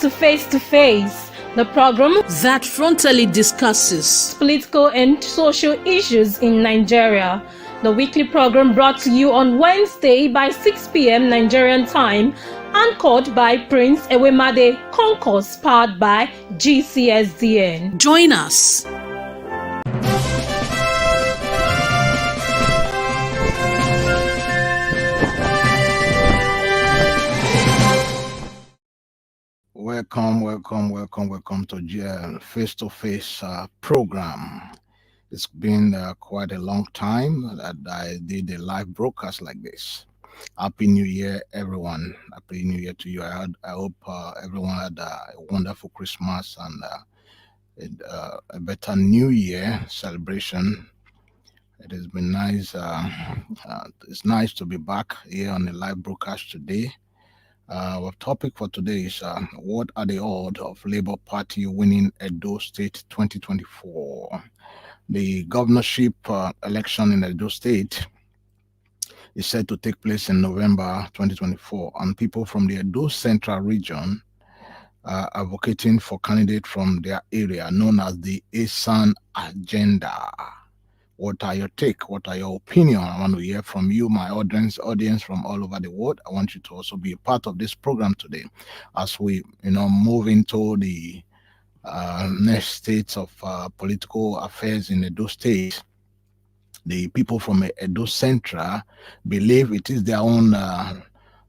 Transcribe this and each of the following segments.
to Face, the program that frontally discusses political and social issues in Nigeria. The weekly program brought to you on Wednesday by 6 p.m. Nigerian time, anchored by Prince Ewemade Concourse, powered by GCSDN. Join us. Welcome to GL face-to-face program. It's been quite a long time that I did a live broadcast like this. Happy New Year, everyone. Happy New Year to you. I hope everyone had a wonderful Christmas and a better New Year celebration. It has been nice. It's nice to be back here on the live broadcast today. Our topic for today is what are the odds of Labour Party winning Edo State 2024? The governorship election in Edo State is set to take place in November 2024, and people from the Edo Central region are advocating for candidates from their area known as the Esan agenda. What are your take? What are your opinion? I want to hear from you, my audience from all over the world. I want you to also be a part of this program today as we, move into the next states of political affairs in Edo State. The people from Edo Central believe it is their own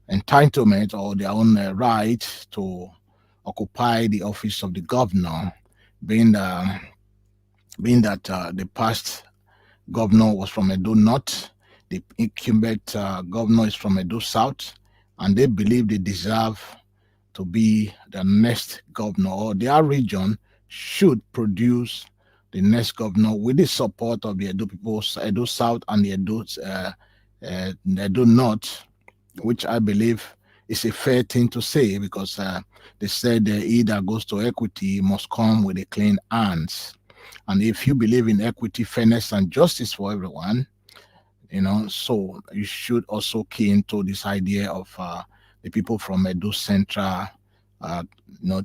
entitlement or their own right to occupy the office of the governor, being that the past governor was from Edo North, the incumbent governor is from Edo South, and they believe they deserve to be the next governor, or their region should produce the next governor with the support of the Edo people, Edo South and the Edo North, which I believe is a fair thing to say, because they said either goes to equity must come with a clean hands. And if you believe in equity, fairness, and justice for everyone, so you should also key into this idea of the people from Edo Central,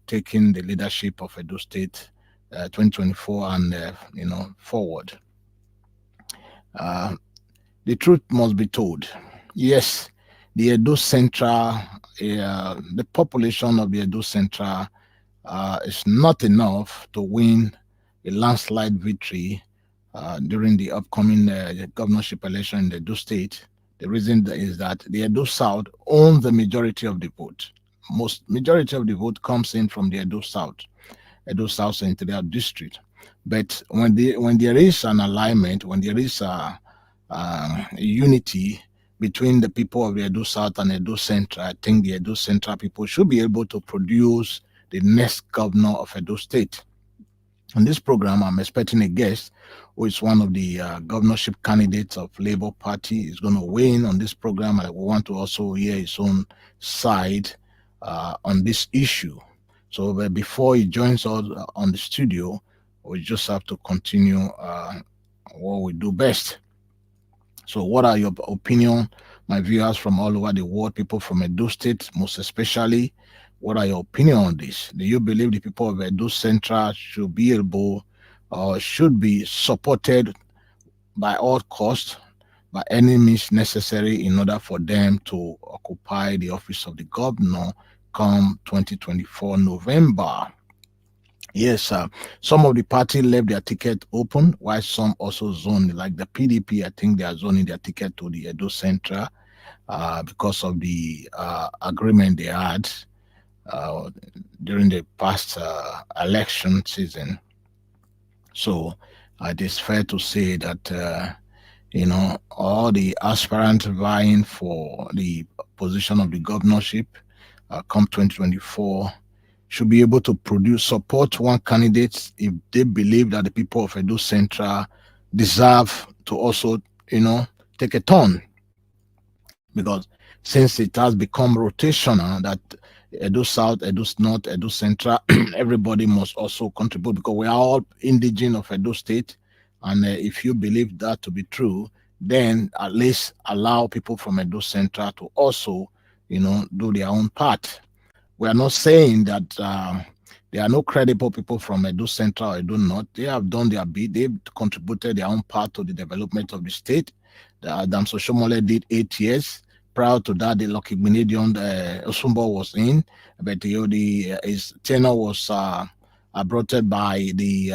taking the leadership of Edo State 2024 and, forward. The truth must be told. Yes, the Edo Central, the population of the Edo Central is not enough to win a landslide victory during the upcoming governorship election in the Edo State. The reason is that the Edo South owns the majority of the vote. Majority of the vote comes in from the Edo South Senatorial District. But when there is an alignment, when there is a unity between the people of the Edo South and Edo Central, I think the Edo Central people should be able to produce the next governor of Edo State. On this program, I'm expecting a guest who is one of the governorship candidates of Labour Party. Is going to weigh in on this program, and we want to also hear his own side on this issue. So before he joins us on the studio, we just have to continue what we do best. So what are your opinion, my viewers from all over the world, people from Edo State most especially? What are your opinion on this? Do you believe the people of Edo Central should be able or should be supported by all costs, by any means necessary, in order for them to occupy the office of the governor come 2024 November? Yes, some of the party left their ticket open, while some also zoned, like the PDP. I think they are zoning their ticket to the Edo Central because of the agreement they had during the past election season. So it is fair to say that all the aspirants vying for the position of the governorship come 2024 should be able to support one candidate if they believe that the people of Edo Central deserve to also take a turn, because since it has become rotational that Edo South, Edo North, Edo Central, everybody must also contribute, because we are all indigenous of Edo State. And if you believe that to be true, then at least allow people from Edo Central to also, do their own part. We are not saying that there are no credible people from Edo Central or Edo North. They have done their bit. They've contributed their own part to the development of the state. Adams Oshomole did 8 years. Prior to that, the Lucky Benedion Osumbo was in, but his tenure was aborted by the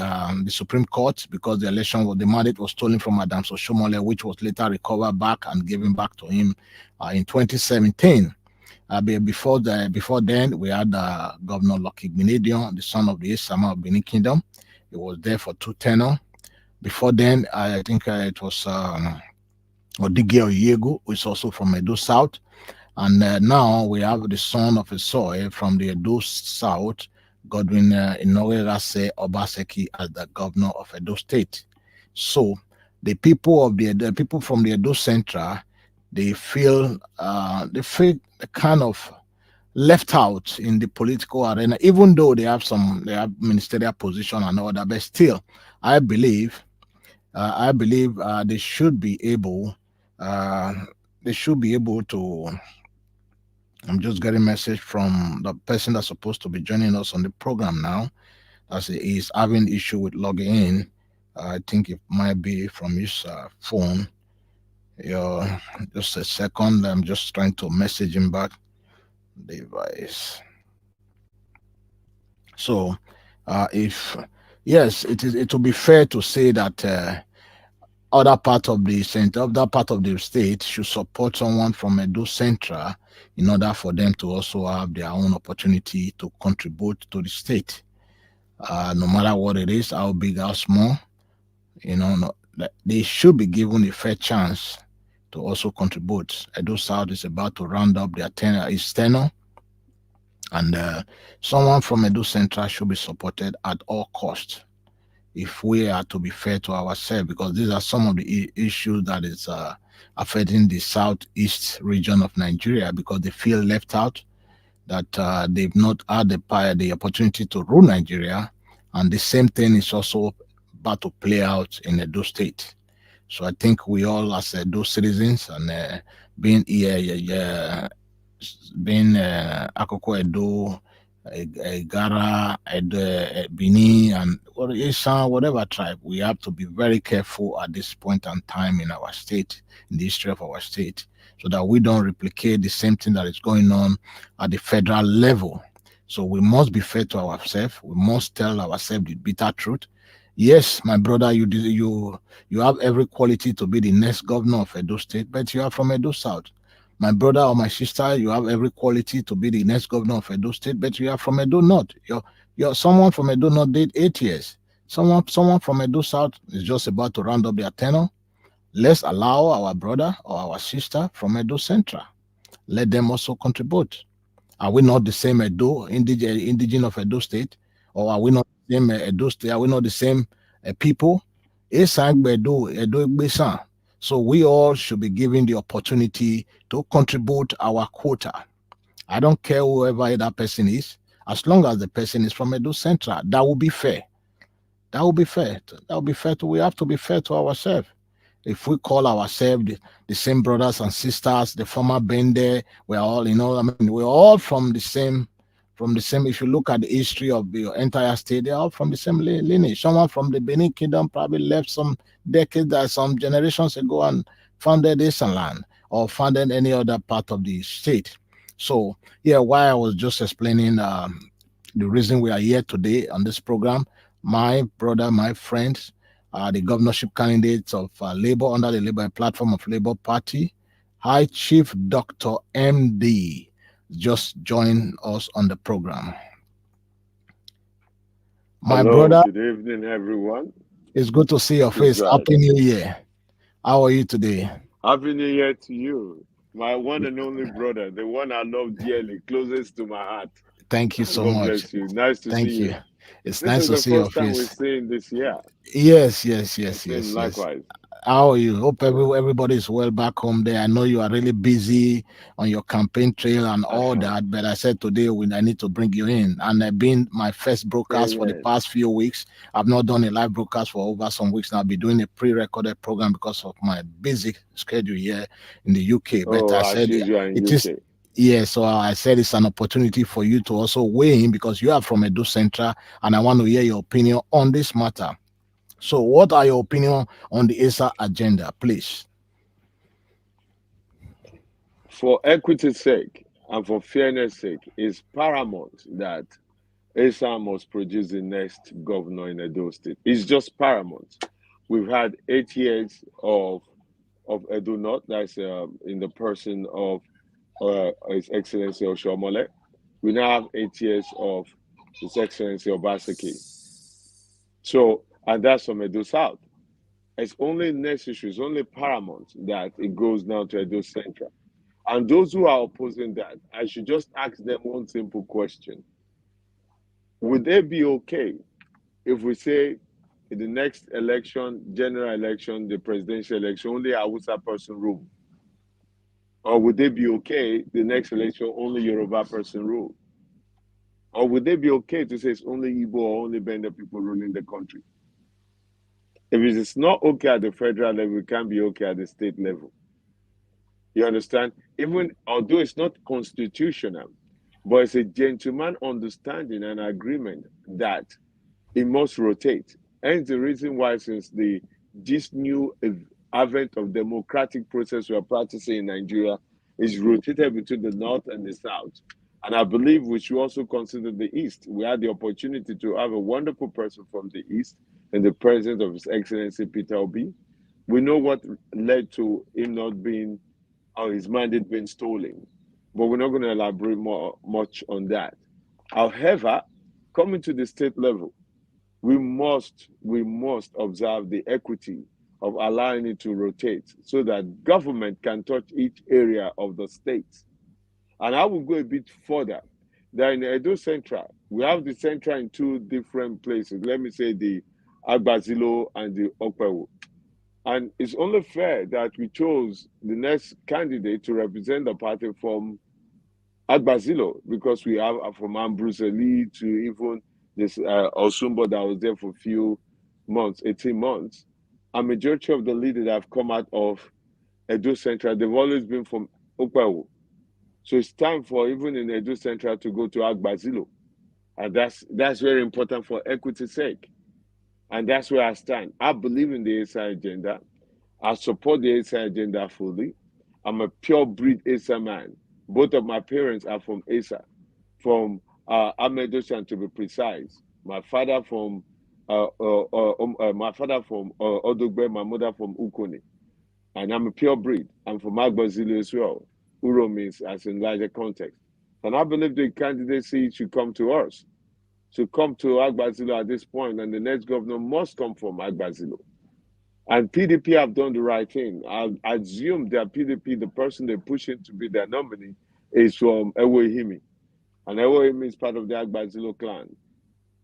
Supreme Court because the mandate was stolen from Adams Oshomole, which was later recovered back and given back to him in 2017. Before then, we had Governor Lucky Benedion, the son of the Esan of Benin Kingdom. He was there for 2 tenures. Before then, I think it was Odige Oyegu, who is also from Edo South. And now we have the son of a soil from the Edo South, Godwin Inowerase Obaseki, as the governor of Edo State. So the people from the Edo Central, they feel kind of left out in the political arena, even though they have ministerial position and all that. But still, I believe they should be able to. I'm just getting a message from the person that's supposed to be joining us on the program now. As he is having issue with logging in. I think it might be from his phone. Just a second. I'm just trying to message him back. Device. So, it will be fair to say that other part of the state should support someone from Edo Central in order for them to also have their own opportunity to contribute to the state. No matter what it is, how big or small, they should be given a fair chance to also contribute. Edo South is about to round up their tenure, and someone from Edo Central should be supported at all costs if we are to be fair to ourselves, because these are some of the issues that is affecting the southeast region of Nigeria, because they feel left out, that they've not had the opportunity to rule Nigeria, and the same thing is also about to play out in Edo State. So I think we all, as Edo citizens, and being Akoko Edo, Gara, Bini, and Esan, whatever tribe, we have to be very careful at this point in time in our state, in the history of our state, so that we don't replicate the same thing that is going on at the federal level. So we must be fair to ourselves. We must tell ourselves the bitter truth. Yes, my brother, you have every quality to be the next governor of Edo State, but you are from Edo South. My brother or my sister, you have every quality to be the next governor of Edo State, but you are from Edo North. You're someone from Edo North did 8 years. Someone from Edo South is just about to round up their tenure. Let's allow our brother or our sister from Edo Central. Let them also contribute. Are we not the same Edo, indigenous of Edo State? Or are we not the same Edo State? Are we not the same people? Esan Edo Besan. So we all should be given the opportunity to contribute our quota. I don't care whoever that person is, as long as the person is from Edo Central. That will be fair. That will be fair. We have to be fair to ourselves. If we call ourselves the same brothers and sisters, the former Bende, we're all, we're all from the same. If you look at the history of the entire state, they're all from the same lineage. Someone from the Benin Kingdom probably left some decades, some generations ago, and founded Esan land or founded any other part of the state. So, why I was just explaining the reason we are here today on this program, my brother, my friends, the governorship candidates of Labour under the Labour platform of Labour Party, High Chief Dr. M.D. just joined us on the program. Hello, brother, good evening, everyone. It's good to see your face. Happy New Year. How are you today? Happy New Year to you, my one and only brother, the one I love dearly, closest to my heart. Thank you so much. God bless you. Nice to see you. It's nice to see your face. This is the first time we're seeing this year. Yes. Likewise. How are you? Hope everybody is well back home there. I know you are really busy on your campaign trail and all that, but I said today I need to bring you in. And being my first broadcast for the past few weeks, I've not done a live broadcast for over some weeks now. I'll be doing a pre-recorded program because of my busy schedule here in the UK. But I said it is. Yeah, so I said it's an opportunity for you to also weigh in because you are from Edo Central, and I want to hear your opinion on this matter. So, what are your opinion on the ESA agenda, please? For equity's sake and for fairness' sake, it's paramount that Esan must produce the next governor in Edo State. It's just paramount. We've had 8 years of Edo North, that's in the person of His Excellency Oshomole. We now have 8 years of His Excellency Obaseki. So, and that's from Edo South. It's only necessary, it's only paramount that it goes now to Edo Central. And those who are opposing that, I should just ask them one simple question. Would they be okay if we say in the next election, general election, the presidential election, only a Hausa person rule? Or would they be okay the next election, only Yoruba person rule? Or would they be okay to say it's only Igbo or only Benda people ruling the country? If it is not okay at the federal level, it can be okay at the state level. You understand? Even although it's not constitutional, but it's a gentleman understanding and agreement that it must rotate. Hence the reason why, since this new advent of democratic process we are practicing in Nigeria is rotated between the north and the south. And I believe we should also consider the east. We had the opportunity to have a wonderful person from the east in the presence of His Excellency Peter Obi. We know what led to him not being, or his mandate being stolen, but we're not going to elaborate much on that. However, coming to the state level, we must observe the equity of allowing it to rotate so that government can touch each area of the state. And I will go a bit further. That in Edo Central, we have the central in two different places. Let me say the Agbazilo and the Okpewo. And it's only fair that we chose the next candidate to represent the party from Agbazilo, because we have from Ambrose Lee to even this Osumbo that was there for a few months, 18 months. A majority of the leaders that have come out of Edo Central, they've always been from Okpewo. So it's time for even in Edo Central to go to Agbazilo. And that's very important for equity's sake. And that's where I stand. I believe in the ASI agenda. I support the ASI agenda fully. I'm a pure breed ASA man. Both of my parents are from ASA, from Amedoshan to be precise. My father from Odogbe, my mother from Ukoni. And I'm a pure breed. I'm from Agbazilo as well. Uro means as in larger context. And I believe the candidacy should come to us, should come to Agbazilo at this point, and the next governor must come from Agbazilo. And PDP have done the right thing. I assume that PDP, the person they're pushing to be their nominee, is from Ewohimi. And Ewohimi is part of the Agbazilo clan.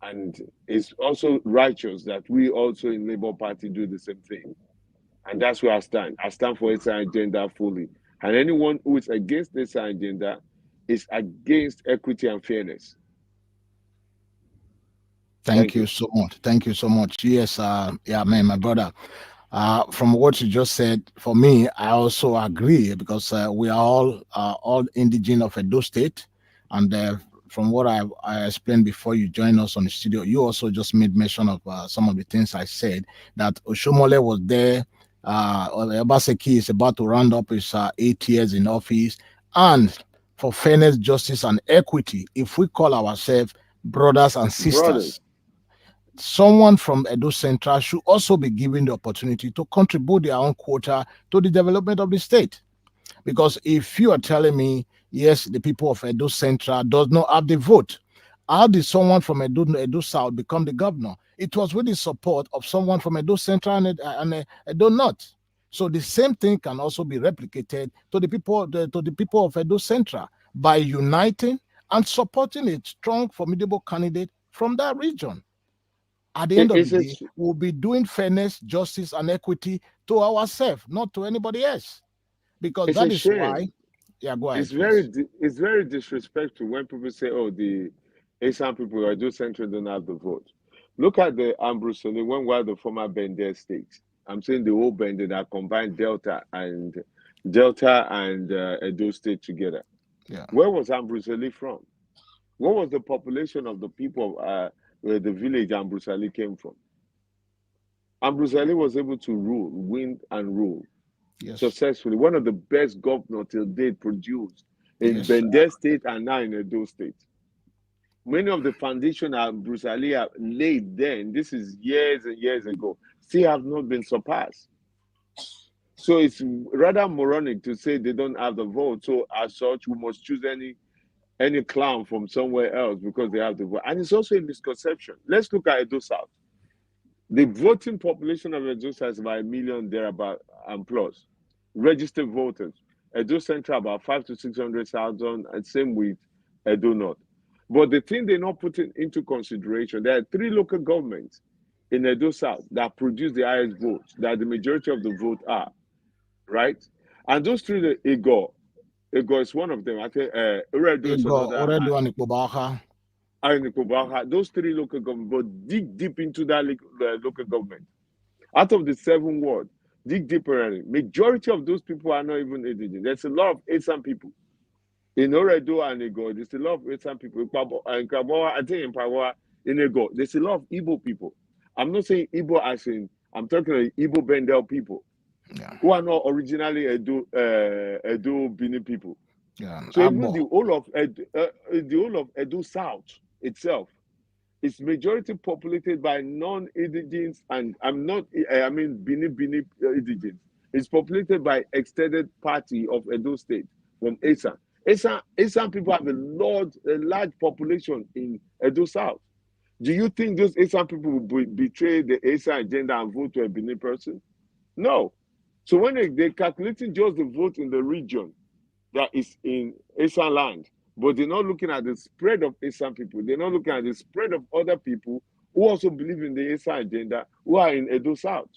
And it's also righteous that we also in Labour Party do the same thing. And that's where I stand. I stand for its agenda fully. And anyone who is against this agenda is against equity and fairness. Thank you so much. Thank you so much. Yes, yeah, man, my brother. From what you just said, for me, I also agree because we are all indigenous of Edo State, and from what I explained before you joined us on the studio, you also just made mention of some of the things I said. That Oshomole was there. Obaseki is about to round up his 8 years in office, and for fairness, justice, and equity, if we call ourselves brothers and sisters, someone from Edo Central should also be given the opportunity to contribute their own quota to the development of the state. Because if you are telling me, yes, the people of Edo Central does not have the vote, how did someone from Edo South become the governor? It was with the support of someone from Edo Central and Edo North. So the same thing can also be replicated to the people of Edo Central by uniting and supporting a strong, formidable candidate from that region. At the end of the day, we'll be doing fairness, justice, and equity to ourselves, not to anybody else. Because that is why. Yeah, go ahead. It's very disrespectful when people say, "Oh, the Esan people are just Central don't have the vote." Look at the Ambrose when we had the former Bender state. I'm saying the whole Bender that combined Delta and Edo State together. Yeah. Where was Ambrosali from? What was the population of the people where the village Ambrosali came from? Ambrosali was able to rule, win and rule Yes. successfully. One of the best governors till date produced in Yes. Bende State and now in Edo State. Many of the foundation Ambrosali laid then, this is years and years ago, still have not been surpassed. So it's rather moronic to say they don't have the vote. So as such, we must choose any clown from somewhere else because they have the vote. And it's also a misconception. Let's look at Edo South. The voting population of Edo South is about 1 million thereabout and plus. Registered voters. Edo Central about 5 to 600,000, and same with Edo North. But the thing they're not putting into consideration, there are 3 local governments in Edo South that produce the highest votes, that the majority of the vote are, right? And those 3, the Ego is one of them. I think Uredo is Ego, another. Oredu and Ikobaha. Those 3 local governments, but dig deep into that local government. Out of the 7 wards, dig deeper. Majority of those people are not even indigenous. There's a lot of Esan people in Oredo and Ego. There's a lot of Esan people. In Kabawa, I think in Pawa, in Ego, there's a lot of Igbo people. I'm not saying Igbo as in, I'm talking about Igbo Bendel people, Yeah. who are not originally Edo Bini people. Yeah. So even the whole of Edo South itself is majority populated by non-indigens, and I mean Bini indigens. It's populated by extended party of Edo State from Esan. Esan people have a large population in Edo South. Do you think those Esan people will betray the Esan agenda and vote to a Bini person? No. So when they're calculating just the vote in the region that is in Esan land, but they're not looking at the spread of Esan people. They're not looking at the spread of other people who also believe in the Esan agenda, who are in Edo South.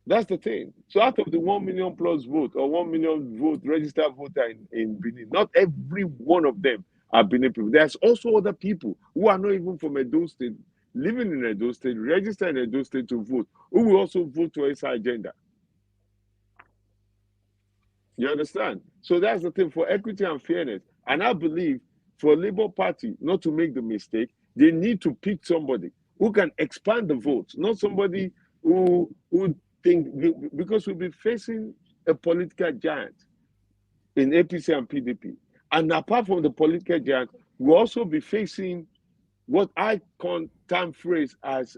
That's the thing. So out of the 1 million plus vote or 1 million vote registered voter in Benin, not every one of them are Benin people. There's also other people who are not even from Edo State, living in Edo State, registered in Edo State to vote, who will also vote to Esan agenda. You understand? So that's the thing for equity and fairness. And I believe for Labour Party not to make the mistake, they need to pick somebody who can expand the votes, not somebody who think, because we'll be facing a political giant in APC and PDP. And apart from the political giant, we'll also be facing what I can phrase as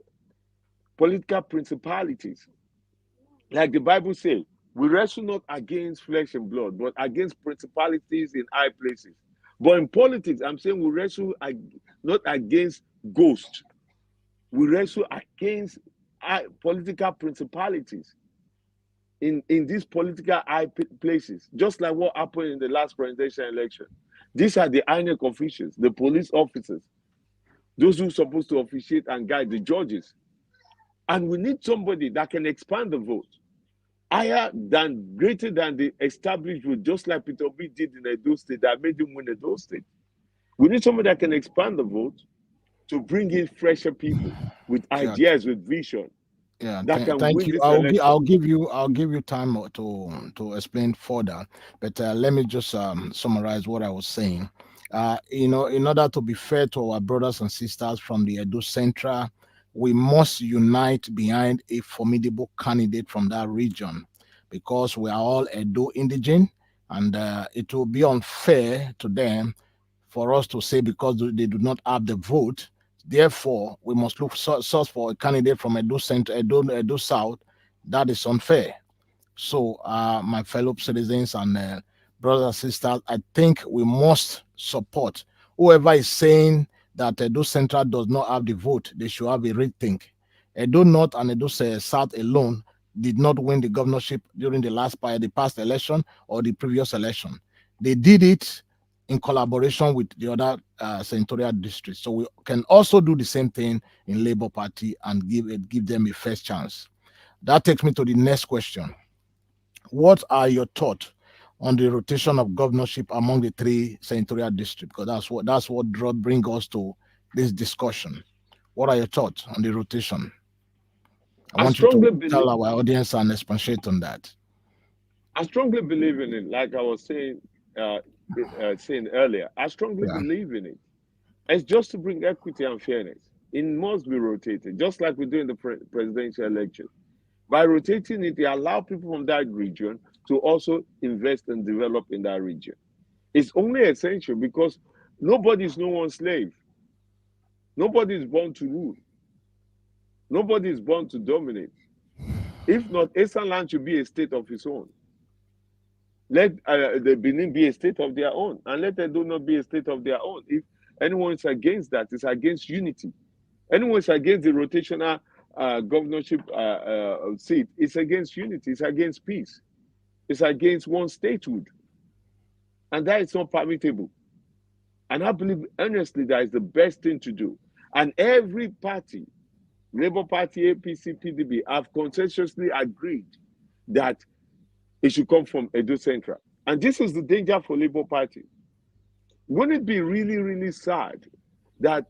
political principalities. Like the Bible says, we wrestle not against flesh and blood, but against principalities in high places. But in politics, I'm saying we wrestle not against ghosts. We wrestle against political principalities in these political high places, just like what happened in the last presidential election. These are the INEC officials, the police officers, those who are supposed to officiate and guide the judges. And we need somebody that can expand the vote. Greater than the established vote, just like Peter Obi did in Edo State, that made him win Edo State. We need somebody that can expand the vote to bring in fresher people with ideas, with vision. Yeah, that can thank win you. this I'll give you time to explain further, but let me just summarize what I was saying. In order to be fair to our brothers and sisters from the Edo Central, we must unite behind a formidable candidate from that region, because we are all Edo indigenous, and it will be unfair to them for us to say because they do not have the vote, therefore we must look source for a candidate from Edo Central, Edo South. That is unfair. So my fellow citizens and brothers and sisters, I think we must support whoever is saying that Edo Central does not have the vote. They should have a rethink. Edo North and Edo South alone did not win the governorship during the past election or the previous election. They did it in collaboration with the other senatorial districts. So we can also do the same thing in Labour Party and give them a first chance. That takes me to the next question. What are your thoughts on the rotation of governorship among the 3 senatorial districts? Because that's what brings us to this discussion. What are your thoughts on the rotation? I want you to tell our audience and expatiate on that. I strongly believe in it. Like I was saying saying earlier, I strongly Yeah. believe in it. It's just to bring equity and fairness. It must be rotated, just like we do in the presidential election. By rotating it, they allow people from that region to also invest and develop in that region. It's only essential because nobody is no one's slave. Nobody is born to rule. Nobody is born to dominate. If not, Esan land should be a state of its own. Let the Benin be a state of their own, and let Edo not be a state of their own. If anyone is against that, it's against unity. Anyone is against the rotational governorship seat, it's against unity, it's against peace, it's against one statehood. And that is not permittable. And I believe earnestly that is the best thing to do. And every party, Labour Party, APC, PDP, have consensuously agreed that it should come from Edo Central. And this is the danger for Labour Party. Wouldn't it be really, really sad that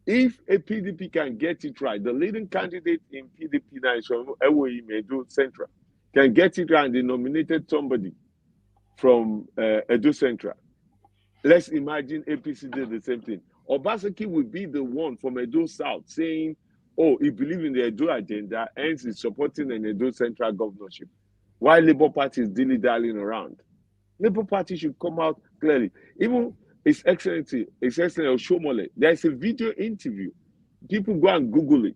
if a PDP can get it right, the leading candidate in PDP now is from Edo Central, can get it right and they nominated somebody from Edo Central. Let's imagine APC did the same thing. Obaseki will be the one from Edo South saying, oh, he believes in the Edo agenda, hence he's supporting an Edo Central governorship. While Labour Party is dilly-dallying around. Labour Party should come out clearly. Even His Excellency Oshomole, there's a video interview. People go and Google it,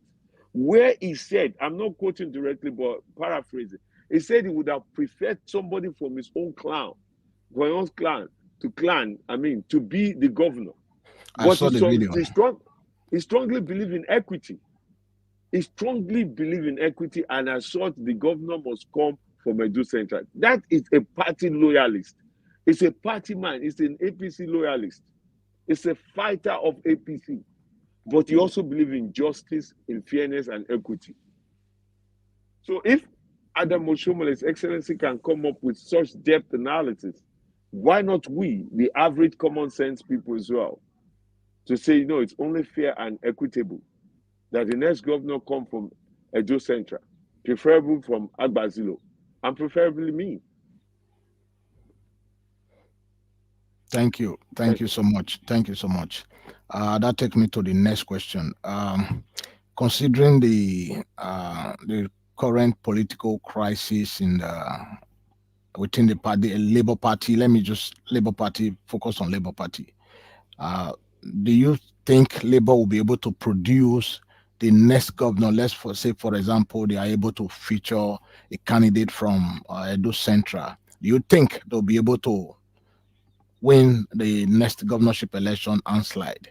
where he said, I'm not quoting directly, but paraphrasing, he said he would have preferred somebody from his own clan, to be the governor. I saw the video. He strongly believes in equity. He strongly believes in equity, and as such, the governor must come from Edo Central. That is a party loyalist. It's a party man. It's an APC loyalist. It's a fighter of APC. But he also believes in justice, in fairness, and equity. So if Adam Oshomole, His Excellency, can come up with such depth analysis, why not we, the average common sense people as well, to say, it's only fair and equitable that the next governor come from Edo Central, preferably from Agbazilo, and preferably me. Thank you. Thank you so much. Thank you so much. That takes me to the next question. Considering the current political crisis within the party, Labour Party, Labour Party, focus on Labour Party. Do you think Labour will be able to produce the next governor? Let's say, for example, they are able to feature a candidate from Edo Central. Do you think they'll be able to win the next governorship election and slide?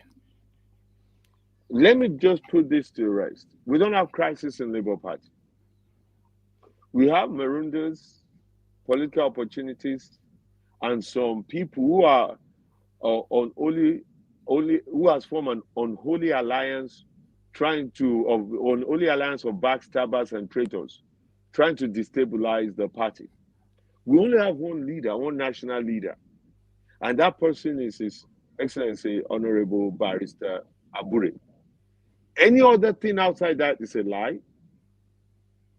Let me just put this to rest. We don't have crisis in Labour Party. We have maroonders, political opportunities, and some people who are who has formed an unholy alliance, unholy alliance of backstabbers and traitors, trying to destabilize the party. We only have one leader, one national leader, and that person is His Excellency Honorable Barrister Abure. Any other thing outside that is a lie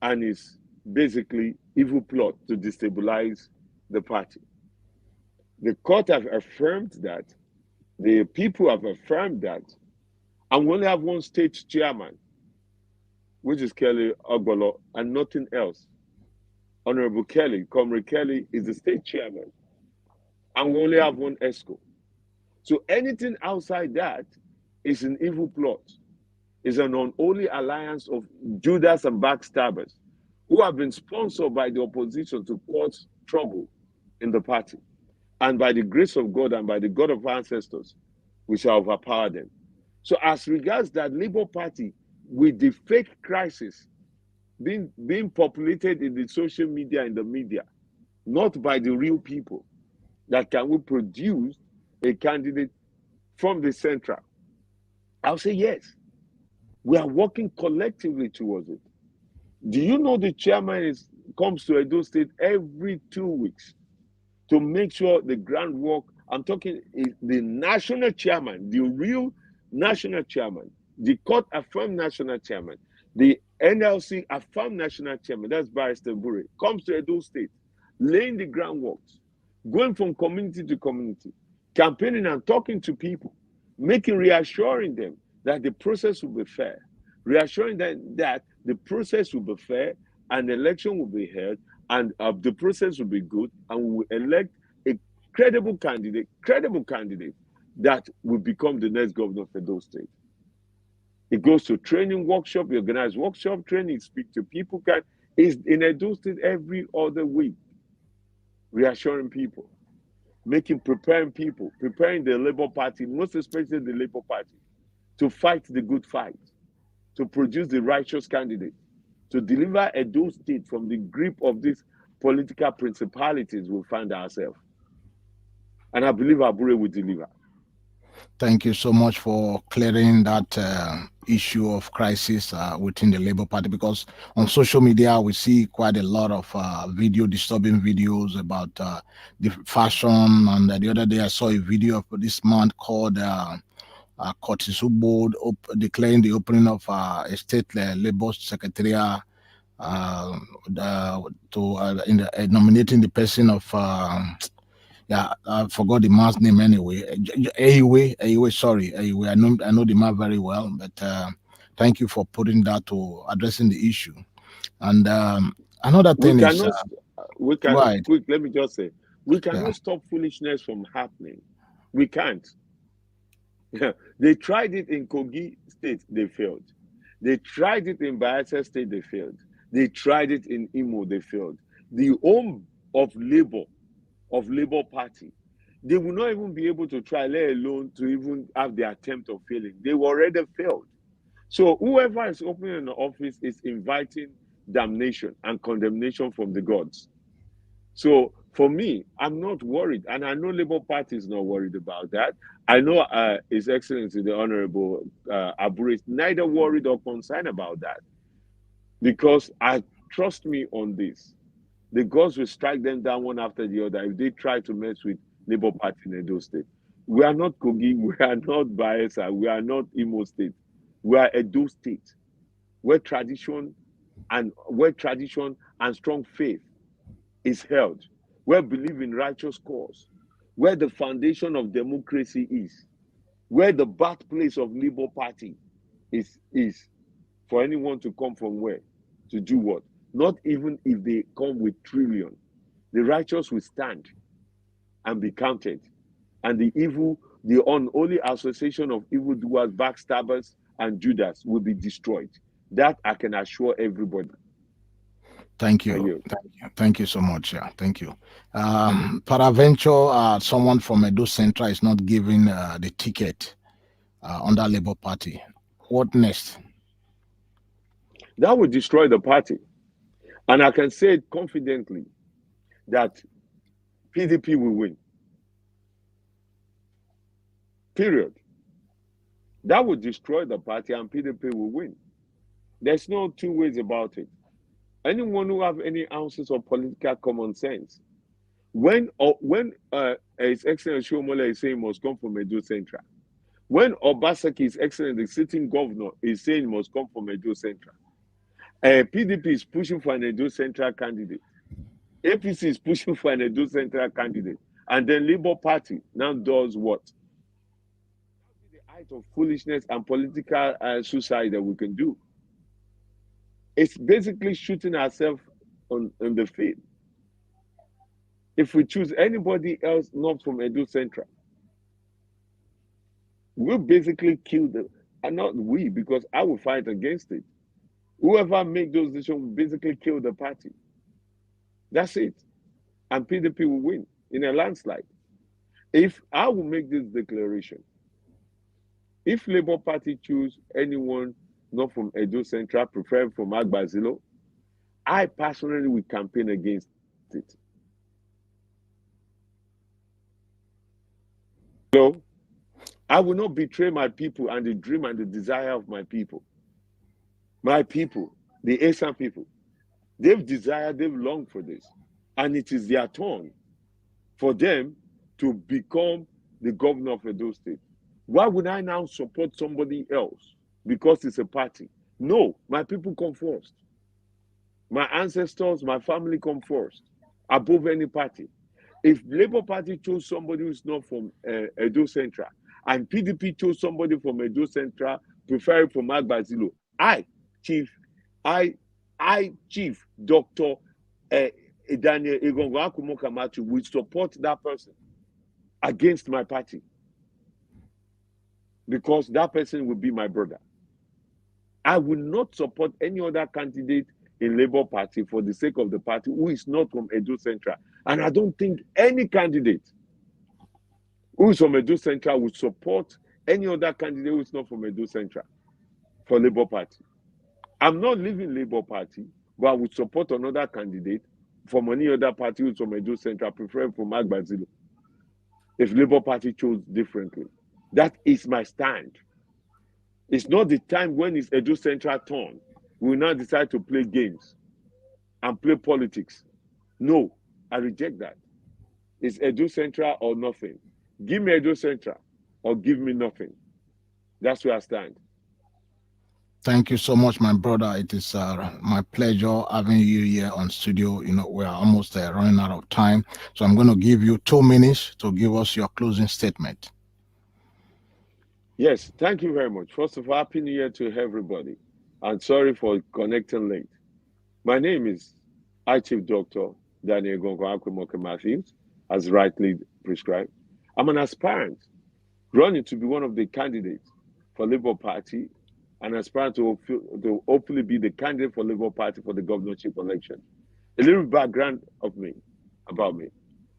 and is basically evil plot to destabilize the party. The court have affirmed that, the people have affirmed that, and we only have one state chairman, which is Kelly Ogbolo, and nothing else. Honorable Kelly, Comrade Kelly, is the state chairman, and we only have one ESCO. So anything outside that is an evil plot, is an unholy alliance of Judas and backstabbers who have been sponsored by the opposition to cause trouble in the party. And by the grace of God and by the God of our ancestors, we shall overpower them. So as regards that Labour Party, with the fake crisis being populated in the social media and the media, not by the real people, that can we produce a candidate from the central? I'll say yes. We are working collectively towards it. Do you know the chairman comes to Edo State every 2 weeks to make sure the groundwork? I'm talking the national chairman, the real national chairman, the court affirmed national chairman, the NLC affirmed national chairman, that's Barrister Bure, comes to Edo State, laying the groundwork, going from community to community, campaigning and talking to people, reassuring them that the process will be fair, reassuring them that the process will be fair, an election will be held, and the process will be good, and we will elect a credible candidate that will become the next governor of Edo State. It goes to training workshop, we organize workshop training, speak to people. Is in Edo State every other week, reassuring people, preparing the Labour Party, most especially the Labour Party, to fight the good fight, to produce the righteous candidate, to deliver Edo State from the grip of these political principalities we find ourselves. And I believe Abure will deliver. Thank you so much for clearing that issue of crisis within the Labour Party, because on social media we see quite a lot of disturbing videos about the fashion. And the other day I saw a video of this man called Curtis Board declaring the opening of a state Labour Secretariat nominating the person of I forgot the man's name anyway. Sorry. I know the man very well, but thank you for putting that to addressing the issue. And another thing is, right. Quick, let me just say, we cannot stop foolishness from happening. We can't. They tried it in Kogi State, they failed. They tried it in Bayelsa State, they failed. They tried it in Imo, they failed. The home of Labour Party, they will not even be able to try, let alone to even have the attempt of failing. They were already failed. So whoever is opening an office is inviting damnation and condemnation from the gods. So for me, I'm not worried, and I know Labour Party is not worried about that. I know His Excellency the Honorable Abure is neither worried or concerned about that, because trust me on this. The gods will strike them down one after the other if they try to mess with Labour Party in Edo State. We are not Kogi, we are not Bayelsa, we are not Imo State. We are Edo State, where tradition and strong faith is held, where belief in righteous cause, where the foundation of democracy is, where the birthplace of Labour Party is. For anyone to come from where? To do what? Not even if they come with trillion. The righteous will stand and be counted. And the unholy association of evildoers, backstabbers, and Judas will be destroyed. That I can assure everybody. Thank you. Thank you so much. Yeah, thank you. Paraventure, someone from Edo Central is not given the ticket under Labour Party. What next? That will destroy the party. And I can say it confidently that PDP will win. Period. That will destroy the party and PDP will win. There's no two ways about it. Anyone who have any ounces of political common sense, when His Excellency Shomole is saying he must come from Edo Central, when Obaseki, His Excellency, the sitting governor, is saying he must come from Edo Central, PDP is pushing for an Edo Central candidate, APC is pushing for an Edo Central candidate, and then Labour Party now does what? The height of foolishness and political suicide that we can do. It's basically shooting ourselves on the feet. If we choose anybody else not from Edo Central, we'll basically kill them. And not we, because I will fight against it. Whoever make those decisions will basically kill the party. That's it. And PDP will win in a landslide. If I will make this declaration, if Labour Party choose anyone not from Edo Central, preferred from Agbazilo, I personally will campaign against it. So, I will not betray my people and the dream and the desire of my people. My people, the Esan people, they've longed for this. And it is their turn for them to become the governor of Edo State. Why would I now support somebody else because it's a party? No, my people come first. My ancestors, my family come first, above any party. If Labour Party chose somebody who's not from Edo Central, and PDP chose somebody from Edo Central, preferring from Agbazilo, Chief Dr. Daniel Egongo Akumo Kamachi will support that person against my party, because that person will be my brother. I will not support any other candidate in Labour Party for the sake of the party who is not from Edo Central. And I don't think any candidate who is from Edo Central would support any other candidate who is not from Edo Central for Labour Party. I'm not leaving Labour Party, but I would support another candidate from any other party who is from Edo Central, preferring from Agbazilo, if Labour Party chose differently. That is my stand. It's not the time when it's Edo Central turn. We will now decide to play games and play politics. No, I reject that. It's Edo Central or nothing. Give me Edo Central or give me nothing. That's where I stand. Thank you so much, my brother. It is my pleasure having you here on studio. You know, we are almost running out of time. So I'm going to give you 2 minutes to give us your closing statement. Yes, thank you very much. First of all, Happy New Year to everybody. And sorry for connecting late. My name is Chief Dr. Daniel Egongo Matthews, as rightly prescribed. I'm an aspirant running to be one of the candidates for Labour Party, and aspirant to hopefully be the candidate for Labour Party for the governorship election. A little background about me.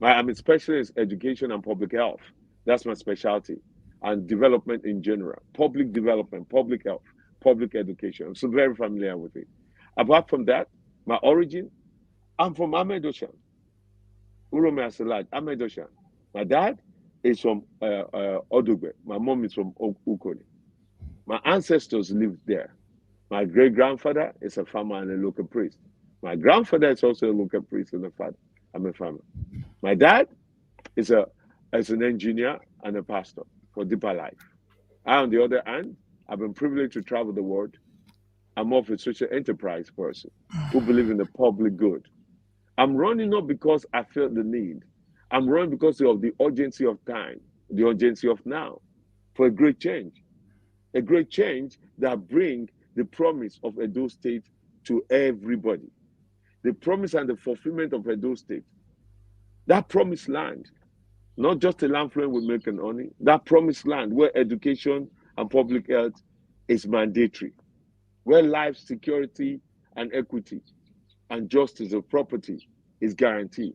I'm a specialist in education and public health. That's my specialty. And development in general, public development, public health, public education. I'm so very familiar with it. Apart from that, my origin, I'm from Ahmed Oshan. Urome Asalaj, Ahmed Oshan. My dad is from Odugbe. My mom is from Ukone. My ancestors lived there. My great-grandfather is a farmer and a local priest. My grandfather is also a local priest and a father. I'm a farmer. My dad is an engineer and a pastor for deeper life. I, on the other hand, I've been privileged to travel the world. I'm more of a social enterprise person who believes in the public good. I'm running not because I felt the need. I'm running because of the urgency of time, the urgency of now, for a great change that brings the promise of Edo State to everybody. The promise and the fulfillment of Edo State. That promised land, not just a land flowing with milk and honey, that promised land where education and public health is mandatory, where life, security, and equity and justice of property is guaranteed,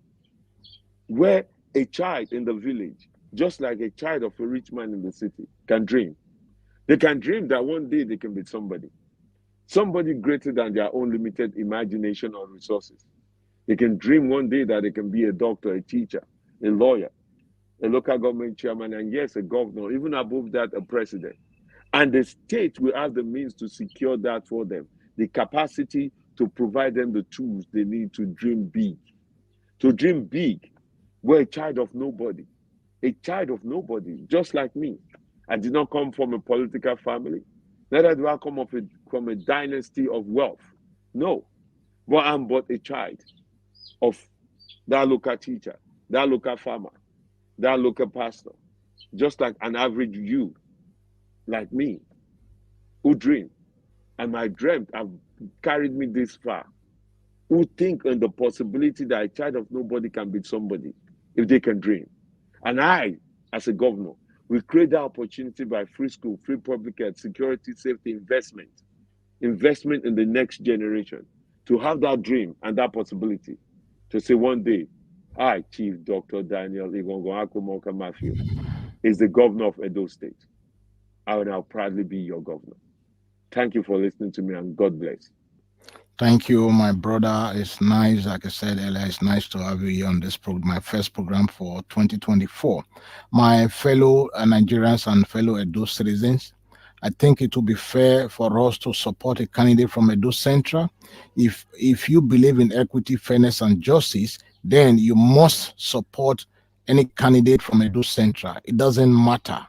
where a child in the village, just like a child of a rich man in the city, can dream. They can dream that one day they can be somebody greater than their own limited imagination or resources. They can dream one day that they can be a doctor, a teacher, a lawyer, a local government chairman, and yes, a governor, even above that, a president. And the state will have the means to secure that for them, the capacity to provide them the tools they need to dream big. To dream big, we're a child of nobody, just like me. I did not come from a political family. Neither do I come from a dynasty of wealth. No, but I'm but a child of that local teacher, that local farmer, that local pastor, just like an average you, like me, who dream. And my dream have carried me this far, who think on the possibility that a child of nobody can be somebody if they can dream. And I, as a governor, will create that opportunity by free school, free public health, security, safety, investment in the next generation, to have that dream and that possibility to say one day, I, Chief Dr. Daniel Egongo Akumoka Matthew, is the governor of Edo State. I will now proudly be your governor. Thank you for listening to me, and God bless. Thank you, my brother. It's nice, like I said earlier, it's nice to have you here on this program, my first program for 2024. My fellow Nigerians and fellow Edo citizens, I think it will be fair for us to support a candidate from Edo Central. If you believe in equity, fairness, and justice, then you must support any candidate from Edo Central. It doesn't matter.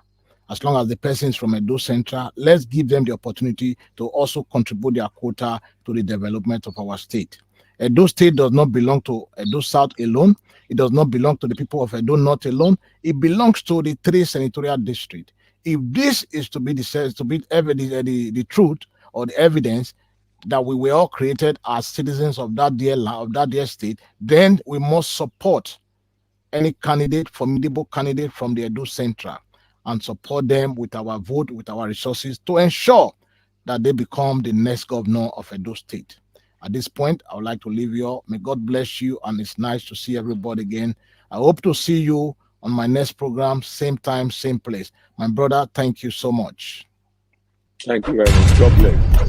As long as the person is from Edo Central, let's give them the opportunity to also contribute their quota to the development of our state. Edo State does not belong to Edo South alone. It does not belong to the people of Edo North alone. It belongs to the 3 senatorial districts. If this is to be the truth or the evidence that we were all created as citizens of that dear state, then we must support any candidate, formidable candidate from the Edo Central, and support them with our vote, with our resources, to ensure that they become the next governor of Edo State. At this point, I would like to leave you all. May God bless you, and it's nice to see everybody again. I hope to see you on my next program, same time, same place. My brother, thank you so much. Thank you very much. God bless.